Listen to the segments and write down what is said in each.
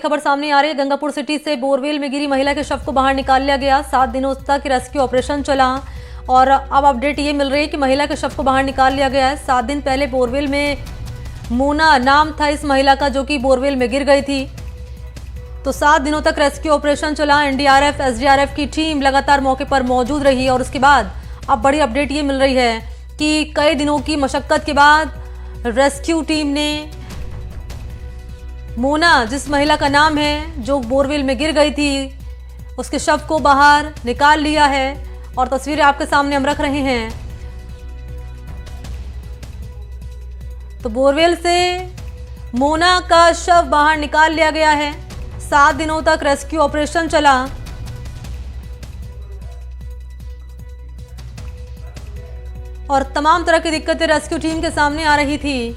खबर सामने आ रही है। गंगापुर सिटी से बोरवेल में गिरी महिला के शव को बाहर निकाल लिया गया। 7 दिनों तक रेस्क्यू ऑपरेशन चला और अब अपडेट ये मिल रही है कि महिला के शव को बाहर निकाल लिया गया है। 7 दिन पहले बोरवेल में मोना नाम था इस महिला का, जो कि बोरवेल में गिर गई थी। तो 7 दिनों तक रेस्क्यू ऑपरेशन चला। एनडीआरएफ, एसडीआरएफ की टीम लगातार मौके पर मौजूद रही और उसके बाद अब बड़ी अपडेट ये मिल रही है कि कई दिनों की मशक्कत के बाद रेस्क्यू टीम ने मोना, जिस महिला का नाम है, जो बोरवेल में गिर गई थी, उसके शव को बाहर निकाल लिया है और तस्वीरें आपके सामने हम रख रहे हैं। तो बोरवेल से मोना का शव बाहर निकाल लिया गया है। 7 दिनों तक रेस्क्यू ऑपरेशन चला। और तमाम तरह की दिक्कतें रेस्क्यू टीम के सामने आ रही थी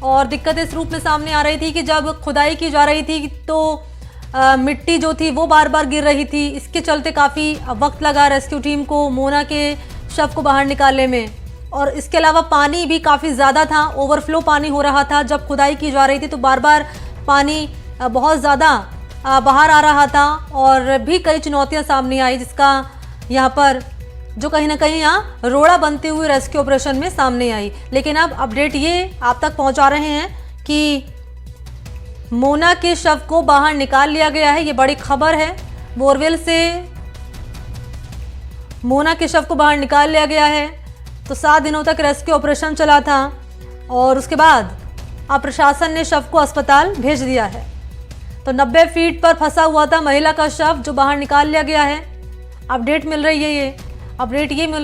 और दिक्कतें इस रूप में सामने आ रही थी कि जब खुदाई की जा रही थी तो मिट्टी जो थी वो बार बार गिर रही थी। इसके चलते काफ़ी वक्त लगा रेस्क्यू टीम को मोना के शव को बाहर निकालने में। और इसके अलावा पानी भी काफ़ी ज़्यादा था, ओवरफ्लो पानी हो रहा था। जब खुदाई की जा रही थी तो बार बार पानी बहुत ज़्यादा बाहर आ रहा था और भी कई चुनौतियाँ सामने आई, जिसका यहाँ पर जो कहीं ना कहीं यहाँ रोड़ा बनते हुए रेस्क्यू ऑपरेशन में सामने आई। लेकिन अब अपडेट ये आप तक पहुँचा रहे हैं कि मोना के शव को बाहर निकाल लिया गया है। ये बड़ी खबर है। बोरवेल से मोना के शव को बाहर निकाल लिया गया है। तो 7 दिनों तक रेस्क्यू ऑपरेशन चला था और उसके बाद अब प्रशासन ने शव को अस्पताल भेज दिया है। तो 90 फीट पर फंसा हुआ था महिला का शव, जो बाहर निकाल लिया गया है। अपडेट मिल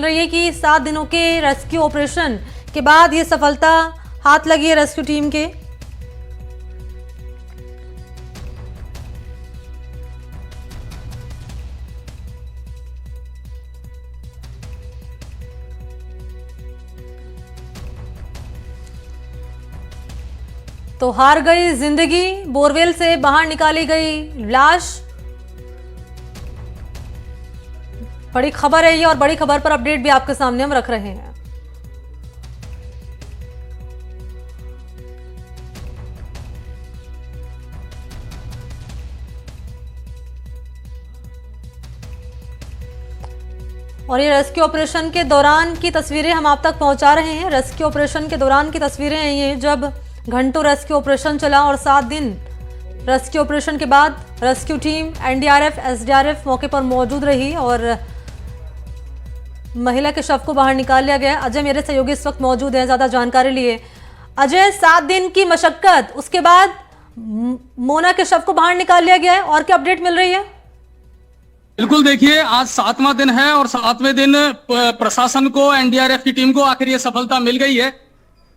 रही है कि 7 दिनों के रेस्क्यू ऑपरेशन के बाद ये सफलता हाथ लगी है रेस्क्यू टीम के। तो हार गई जिंदगी, बोरवेल से बाहर निकाली गई लाश। बड़ी खबर है ये और बड़ी खबर पर अपडेट भी आपके सामने हम रख रहे हैं। और ये रेस्क्यू ऑपरेशन के दौरान की तस्वीरें हम आप तक पहुंचा रहे हैं। रेस्क्यू ऑपरेशन के दौरान की तस्वीरें हैं ये, जब घंटों रेस्क्यू ऑपरेशन चला और 7 दिन रेस्क्यू ऑपरेशन के बाद रेस्क्यू टीम, एनडीआरएफ, एसडीआरएफ मौके पर मौजूद रही और महिला के शव को बाहर निकाल लिया गया। अजय मेरे सहयोगी इस वक्त मौजूद है ज्यादा जानकारी लिए। अजय, 7 दिन की मशक्कत, उसके बाद मोना के शव को बाहर निकाल लिया गया है, और क्या अपडेट मिल रही है? बिल्कुल, देखिए आज 7वां दिन है और 7वें दिन प्रशासन को, एनडीआरएफ की टीम को आखिर ये सफलता मिल गई है।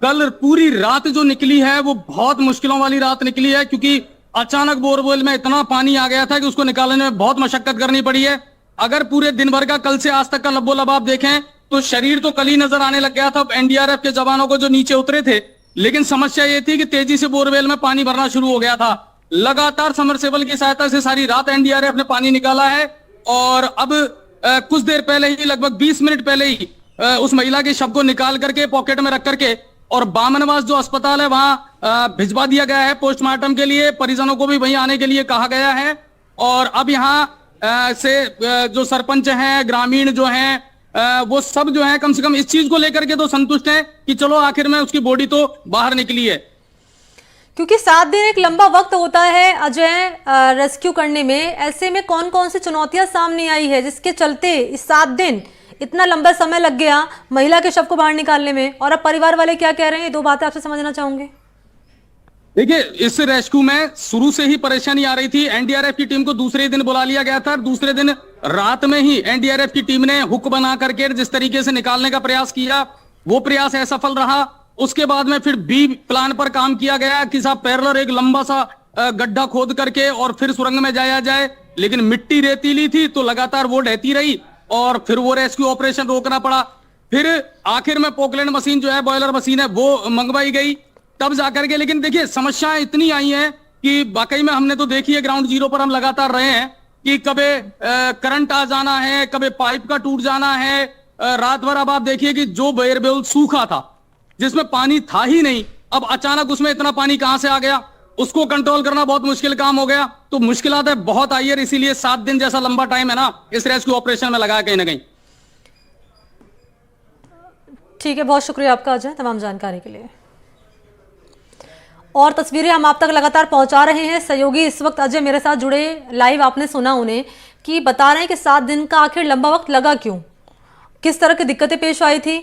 कल पूरी रात जो निकली है वो बहुत मुश्किलों वाली रात निकली है, क्योंकि अचानक बोरवेल में इतना पानी आ गया था कि उसको निकालने में बहुत मशक्कत करनी पड़ी है। अगर पूरे दिन भर का, कल से आज तक का लबो-लब आप देखें तो शरीर तो कल ही नजर आने लग गया था एनडीआरएफ के जवानों को जो नीचे उतरे थे। लेकिन समस्या ये थी कि तेजी से बोरवेल में पानी भरना शुरू हो गया था। लगातार सबमर्सिबल की सहायता से सारी रात एनडीआरएफ ने पानी निकाला है और अब कुछ देर पहले ही, लगभग 20 मिनट पहले ही उस महिला के शव को निकाल करके पॉकेट में रख करके और बामनवास जो अस्पताल है वहां भिजवा दिया गया है पोस्टमार्टम के लिए। परिजनों को भी वहीं आने के लिए कहा गया है। और अब यहाँ से जो सरपंच हैं, ग्रामीण जो हैं, वो सब जो है कम से कम इस चीज को लेकर के तो संतुष्ट हैं कि चलो आखिर में उसकी बॉडी तो बाहर निकली है। क्योंकि 7 दिन एक लंबा वक्त होता है अजय रेस्क्यू करने में। ऐसे में कौन कौन सी चुनौतियां सामने आई है जिसके चलते इस 7 दिन इतना लंबा समय लग गया महिला के शव को बाहर निकालने में, और अब परिवार वाले क्या कह रहे हैं, ये 2 बातें आपसे समझना चाहूंगे। देखिए, इस रेस्क्यू में शुरू से ही परेशानी आ रही थी। एनडीआरएफ की टीम को दूसरे दिन बुला लिया गया था। दूसरे दिन रात में ही एनडीआरएफ की टीम ने हुक बना करके जिस तरीके से निकालने का प्रयास किया, वो प्रयास असफल रहा। उसके बाद में फिर बी प्लान पर काम किया गया कि साहब पैरेलल एक लंबा सा गड्ढा खोद करके और फिर सुरंग में जाया जाए। लेकिन मिट्टी रेतीली थी तो लगातार वो ढहती रही और फिर वो रेस्क्यू ऑपरेशन रोकना पड़ा। फिर आखिर में पोकलैंड मशीन जो है, बॉयलर मशीन है, वो मंगवाई गई तब जाकर के। लेकिन देखिए, समस्याएं इतनी आई हैं कि वाकई में हमने तो देखी है, ग्राउंड जीरो पर हम लगातार रहे हैं कि कभी करंट आ जाना है, कभी पाइप का टूट जाना है। रात भर अब आप देखिए कि जो बोरवेल सूखा था, जिसमें पानी था ही नहीं, अब अचानक उसमें इतना पानी कहां से आ गया। उसको कंट्रोल करना बहुत मुश्किल काम हो गया। तो मुश्किलात बहुत आई है, इसीलिए 7 दिन जैसा लंबा टाइम है ना इस रेस्क्यू ऑपरेशन में लगा कहीं ना कहीं। ठीक है, बहुत शुक्रिया आपका अजय तमाम जानकारी के लिए। और तस्वीरें हम आप तक लगातार पहुंचा रहे हैं। सहयोगी इस वक्त अजय मेरे साथ जुड़े लाइव, आपने सुना उन्हें कि बता रहे हैं कि 7 दिन का आखिर लंबा वक्त लगा क्यों, किस तरह की दिक्कतें पेश आई थी।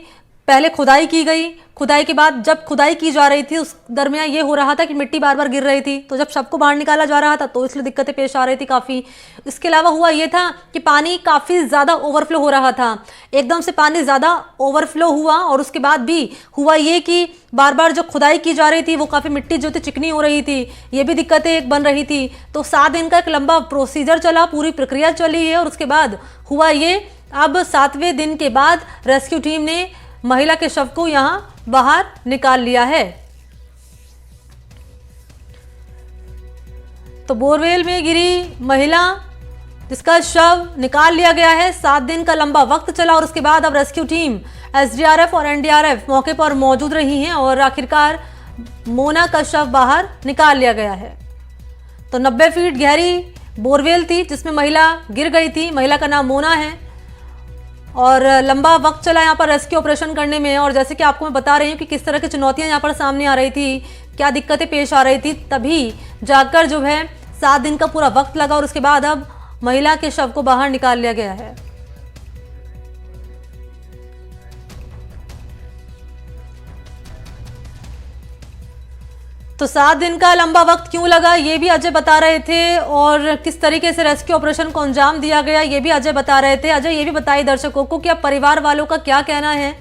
पहले खुदाई की गई, खुदाई के बाद जब खुदाई की जा रही थी उस दरमियान ये हो रहा था कि मिट्टी बार बार गिर रही थी, तो जब शव को बाहर निकाला जा रहा था तो इसलिए दिक्कतें पेश आ रही थी काफ़ी। इसके अलावा हुआ ये था कि पानी काफ़ी ज़्यादा ओवरफ्लो हो रहा था, एकदम से पानी ज़्यादा ओवरफ्लो हुआ और उसके बाद भी हुआ ये कि बार बार जो खुदाई की जा रही थी वो काफ़ी मिट्टी जो थी चिकनी हो रही थी, ये भी दिक्कतें एक बन रही थी। तो 7 दिन का एक लंबा प्रोसीजर चला, पूरी प्रक्रिया चली है और उसके बाद हुआ ये, अब 7वें दिन के बाद रेस्क्यू टीम ने महिला के शव को यहां बाहर निकाल लिया है। तो बोरवेल में गिरी महिला जिसका शव निकाल लिया गया है, 7 दिन का लंबा वक्त चला और उसके बाद अब रेस्क्यू टीम एसडीआरएफ और एनडीआरएफ मौके पर मौजूद रही हैं और आखिरकार मोना का शव बाहर निकाल लिया गया है। तो 90 फीट गहरी बोरवेल थी जिसमें महिला गिर गई थी। महिला का नाम मोना है और लंबा वक्त चला यहाँ पर रेस्क्यू ऑपरेशन करने में। और जैसे कि आपको मैं बता रही हूँ कि किस तरह की चुनौतियाँ यहाँ पर सामने आ रही थी, क्या दिक्कतें पेश आ रही थी, तभी जाकर जो है 7 दिन का पूरा वक्त लगा और उसके बाद अब महिला के शव को बाहर निकाल लिया गया है। तो 7 दिन का लंबा वक्त क्यों लगा ये भी अजय बता रहे थे और किस तरीके से रेस्क्यू ऑपरेशन को अंजाम दिया गया ये भी अजय बता रहे थे। अजय, ये भी बताइए दर्शकों को कि अब परिवार वालों का क्या कहना है।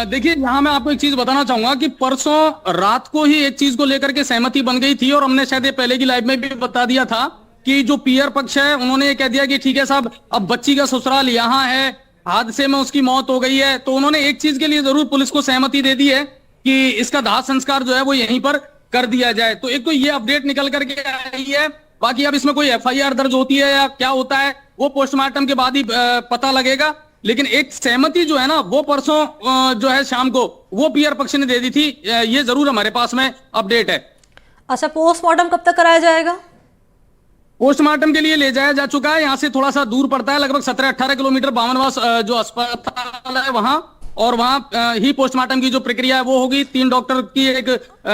देखिए, यहाँ मैं आपको एक चीज बताना चाहूंगा कि परसों रात को ही एक चीज को लेकर के सहमति बन गई थी और हमने शायद ये पहले की लाइव में भी बता दिया था कि जो पीयर पक्ष है उन्होंने ये कह दिया कि ठीक है साहब, अब बच्ची का ससुराल यहाँ है, हादसे में उसकी मौत हो गई है, तो उन्होंने एक चीज के लिए जरूर पुलिस को सहमति दे दी है कि इसका दाह संस्कार जो है वो यहीं पर कर दिया जाए। तो एक तो ये अपडेट निकल करके आई है, बाकी अब इसमें कोई एफआईआर दर्ज होती है या क्या होता है वो पोस्टमार्टम के बाद ही पता लगेगा। लेकिन एक सहमति जो है ना वो परसों जो है शाम को वो पीयर पक्ष ने दे दी थी, ये जरूर हमारे पास में अपडेट है। अच्छा, पोस्टमार्टम कब तक कराया जाएगा? पोस्टमार्टम के लिए ले जाया जा चुका है, यहाँ से थोड़ा सा दूर पड़ता है, लगभग 17-18 किलोमीटर बामनवास जो अस्पताल है वहां, और वहां ही पोस्टमार्टम की जो प्रक्रिया है वो होगी। 3 डॉक्टर की एक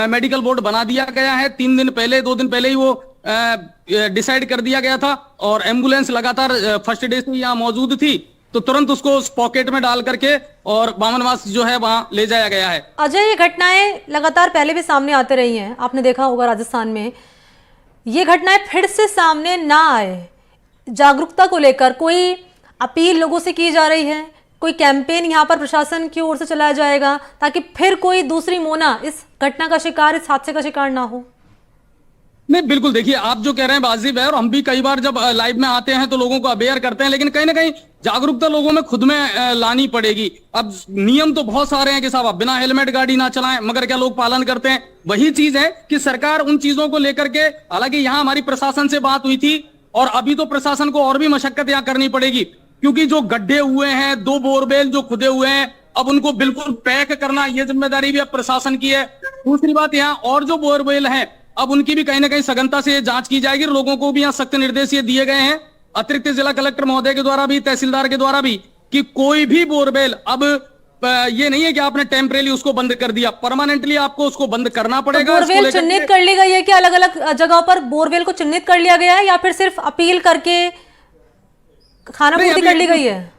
मेडिकल बोर्ड बना दिया गया है। 2 दिन पहले ही वो डिसाइड कर दिया गया था और एम्बुलेंस लगातार फर्स्ट डे से यहाँ मौजूद थी, तो तुरंत उसको उस पॉकेट में डाल करके और बामनवास जो है वहां ले जाया गया है। अजय, ये घटनाएं लगातार पहले भी सामने आते रही हैं, आपने देखा होगा राजस्थान में, ये घटनाएं फिर से सामने ना आए, जागरूकता को लेकर कोई अपील लोगों से की जा रही है, कोई कैंपेन यहाँ पर प्रशासन की ओर से चलाया जाएगा ताकि फिर कोई दूसरी मोना इस घटना का शिकार, इस हादसे का शिकार ना हो? नहीं, बिल्कुल, देखिए आप जो कह रहे हैं वाजिब है और हम भी कई बार जब लाइव में आते हैं तो लोगों को अवेयर करते हैं, लेकिन कहीं ना कहीं जागरूकता लोगों में खुद में लानी पड़ेगी। अब नियम तो बहुत सारे हैं कि साहब आप बिना हेलमेट गाड़ी ना चलाएं, मगर क्या लोग पालन करते हैं? वही चीज है कि सरकार उन चीजों को लेकर के, हालांकि यहाँ हमारी प्रशासन से बात हुई थी और अभी तो प्रशासन को और भी मशक्कत यहाँ करनी पड़ेगी, क्योंकि जो गड्ढे हुए हैं, 2 बोरवेल जो खुदे हुए हैं, अब उनको बिल्कुल पैक करना ये जिम्मेदारी भी अब प्रशासन की है। दूसरी बात, यहाँ और जो बोरवेल हैं अब उनकी भी कहीं ना कहीं सघनता से जांच की जाएगी। लोगों को भी यहाँ सख्त निर्देश ये दिए गए हैं अतिरिक्त जिला कलेक्टर महोदय के द्वारा भी, तहसीलदार के द्वारा भी, कि कोई भी बोरवेल अब ये नहीं है कि आपने टेम्परेरी उसको बंद कर दिया, परमानेंटली आपको उसको बंद करना पड़ेगा। तो बोरवेल चिन्हित कर ली गई है कि अलग अलग जगहों पर बोरवेल को चिन्हित कर लिया गया है या फिर सिर्फ अपील करके खानापूर्ति कर ली गई है?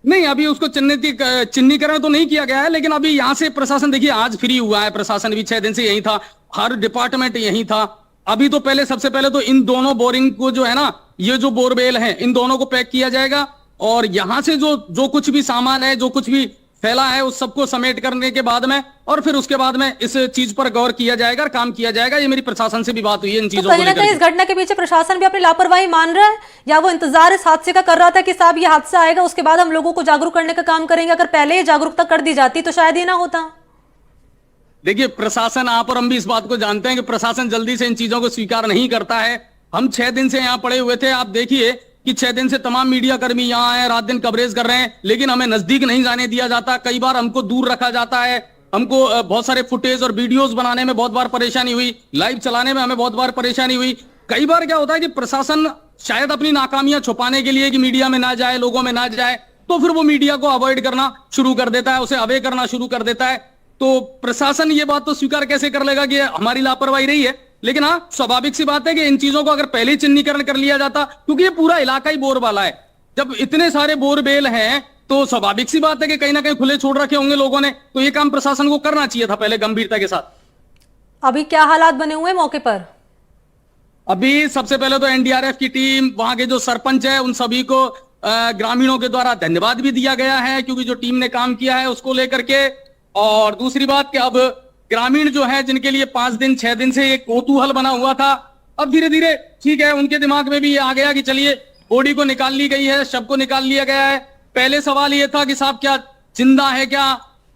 नहीं, अभी उसको चिन्हीकरण तो नहीं किया गया है, लेकिन अभी यहाँ से प्रशासन, देखिए आज फ्री हुआ है प्रशासन भी, 6 दिन से यही था, हर डिपार्टमेंट यही था। अभी तो सबसे पहले तो इन दोनों बोरिंग को जो है ना, ये जो बोरवेल है इन दोनों को पैक किया जाएगा और यहां से जो कुछ भी सामान है, जो कुछ भी फैला है, उस सबको समेट करने के बाद में और फिर उसके बाद में इस चीज पर गौर किया जाएगा और काम किया जाएगा। ये मेरी प्रशासन से भी बात हुई है इन चीजों को लेकर। इस घटना के पीछे प्रशासन भी अपनी लापरवाही मान रहा है या वो इंतजार इस हादसे का कर रहा था कि साहब ये हादसा आएगा उसके बाद हम लोगों को जागरूक करने का काम करेंगे? अगर पहले ही जागरूकता कर दी जाती तो शायद ये ना होता। देखिए, प्रशासन, आप और हम भी इस बात को जानते हैं कि प्रशासन जल्दी से इन चीजों को स्वीकार नहीं करता है। हम 6 दिन से यहाँ पड़े हुए थे, आप देखिए कि 6 दिन से तमाम मीडिया कर्मी यहाँ आए, रात दिन कवरेज कर रहे हैं, लेकिन हमें नजदीक नहीं जाने दिया जाता। कई बार हमको दूर रखा जाता है हमको बहुत सारे फुटेज और वीडियोस बनाने में बहुत बार परेशानी हुई, लाइव चलाने में हमें बहुत बार परेशानी हुई। कई बार क्या होता है कि प्रशासन शायद अपनी नाकामियां छुपाने के लिए कि मीडिया में ना जाए, लोगों में ना जाए, तो फिर वो मीडिया को अवॉइड करना शुरू कर देता है, उसे अवे करना शुरू कर देता है। तो प्रशासन ये बात तो स्वीकार कैसे कर लेगा कि हमारी लापरवाही रही है। लेकिन हाँ, स्वाभाविक सी बात है कि इन चीजों को अगर पहले ही चिन्हीकरण कर लिया जाता, क्योंकि ये पूरा इलाका ही बोर वाला है, जब इतने सारे बोरवेल हैं तो स्वाभाविक सी बात है कि कहीं ना कहीं खुले छोड़ रखे होंगे लोगों ने, तो ये काम प्रशासन को करना चाहिए था पहले गंभीरता के साथ। अभी क्या हालात बने हुए हैं मौके पर? अभी सबसे पहले तो एनडीआरएफ की टीम, वहां के जो सरपंच है, उन सभी को ग्रामीणों के द्वारा धन्यवाद भी दिया गया है, क्योंकि जो टीम ने काम किया है उसको लेकर के। और दूसरी बात कि अब ग्रामीण जो है, जिनके लिए 5 दिन 6 दिन से एक कौतूहल बना हुआ था, अब धीरे धीरे ठीक है, उनके दिमाग में भी ये आ गया कि चलिए बॉडी को निकाल ली गई है, शव को निकाल लिया गया है। पहले सवाल ये था कि साहब क्या जिंदा है क्या,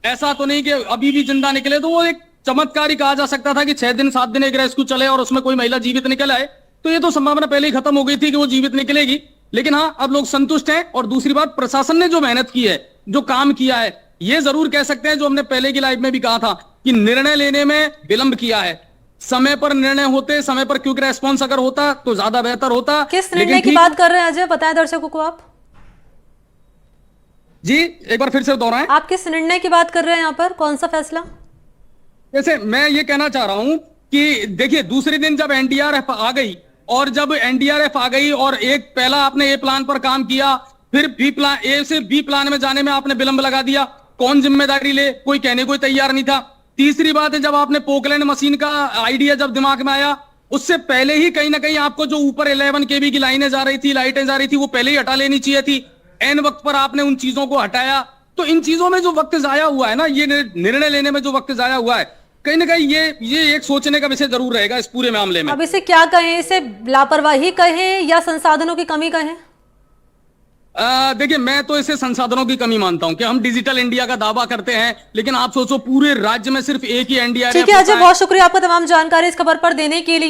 ऐसा तो नहीं कि अभी भी जिंदा निकले, तो वो एक चमत्कार ही कहा जा सकता था कि 6 दिन 7 दिन एक रेस्क्यू चले और उसमें कोई महिला जीवित निकल आए, तो ये तो संभावना पहले ही खत्म हो गई थी कि वो जीवित निकलेगी। लेकिन हाँ, अब लोग संतुष्ट हैं। और दूसरी बात, प्रशासन ने जो मेहनत की है, जो काम किया है, ये जरूर कह सकते हैं, जो हमने पहले की लाइव में भी कहा था कि निर्णय लेने में विलंब किया है। समय पर निर्णय होते, समय पर क्विक रेस्पॉन्स अगर होता तो ज्यादा बेहतर होता। किस निर्णय की बात कर रहे हैं अजय, बताएं दर्शकों को आप। जी एक बार फिर से दोहराएं। आप किस निर्णय की बात कर रहे हैं यहाँ पर, कौन सा फैसला? जैसे मैं ये कहना चाह रहा हूं कि देखिए, दूसरे दिन जब एनडीआरएफ आ गई, और जब एनडीआरएफ आ गई और एक पहला आपने ए प्लान पर काम किया, फिर बी प्लान, ए से बी प्लान में जाने में आपने विलंब लगा दिया, कौन जिम्मेदारी ले, कोई कहने को तैयार नहीं था। तीसरी बात है, जब आपने पोकलैंड मशीन का आइडिया जब दिमाग में आया, उससे पहले ही कहीं ना कहीं आपको जो ऊपर 11 केवी की लाइनें जा रही थी, लाइटें जा रही थी, वो पहले ही हटा लेनी चाहिए थी। एन वक्त पर आपने उन चीजों को हटाया। तो इन चीजों में जो वक्त जाया हुआ है ना, ये निर्णय लेने में जो वक्त जाया हुआ है, कहीं ना कहीं ये एक सोचने का विषय जरूर रहेगा इस पूरे मामले में। अब इसे क्या कहें, इसे लापरवाही कहें या संसाधनों की कमी कहें? देखिए, मैं तो इसे संसाधनों की कमी मानता हूं कि हम डिजिटल इंडिया का दावा करते हैं, लेकिन आप सोचो पूरे राज्य में सिर्फ एक ही एनडीआरएफ। ठीक है अजय, बहुत शुक्रिया आपका तमाम जानकारी इस खबर पर देने के लिए।